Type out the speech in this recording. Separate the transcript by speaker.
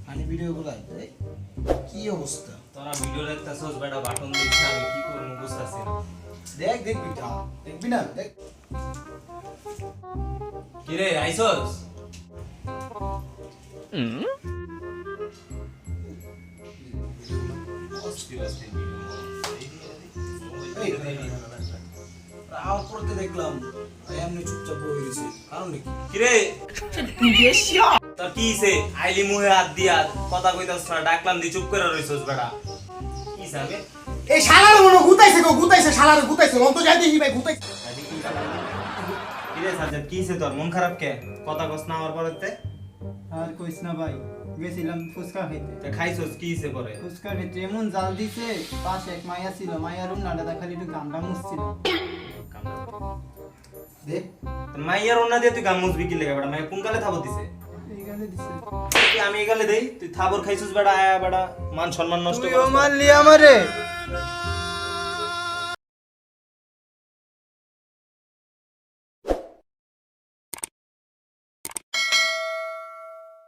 Speaker 1: মানে ভিডিও গুলা কি অবস্থা?
Speaker 2: তোরা ভিডিও দেখতেছস বেটা বাটন দিছিস আমি কি করব বুঝতাছি না।
Speaker 1: দেখ দেখবি না, দেখবি না দেখ।
Speaker 2: কি রে আইছস?
Speaker 1: এই রাও করতে দেখলাম এমনি চুপচাপ বসে রয়েছে, কারণ কি?
Speaker 2: কি রে তোর কি হইছে? আইলি মুহে হাত দিয়া কথা কইতাছ না, ডাকলাম দি চুপ করে রইছস বেটা। কি সাবে?
Speaker 1: এই শালার মনে গুতাইছে গো, গুতাইছে শালার গুতাইছে, অন্ত যাই দেখি ভাই গুতাইছে।
Speaker 2: কি রে সাজ্জাদ কি হইছে তোর? মন খারাপ কে? কথা কস না আমার পরেতে?
Speaker 3: আর কইস না ভাই, গেছিলাম ফুচকা খেতে।
Speaker 2: তে খাইছস কি হইছে পরে?
Speaker 3: ফুচকা খেতে এমন জাল দিছে, পাশে এক মাইয়া ছিল, মাইয়ার উন্নাটা খালি একটু গামটা মুছছিল।
Speaker 1: দেখ
Speaker 2: তোর মাইয়ার ওন্না দিয়ে তুই গাম মুছবি কি লাগা বেটা? মাইয়া কোন কালে থাবর দিছে?
Speaker 3: এইখানে দিছে।
Speaker 2: তুই আমি এগালে দেই, তুই থাবর খাইছস বেটা, আয়া বেটা মান সম্মান নষ্ট
Speaker 3: তুইও
Speaker 2: করছিস।
Speaker 3: মারলি আমারে।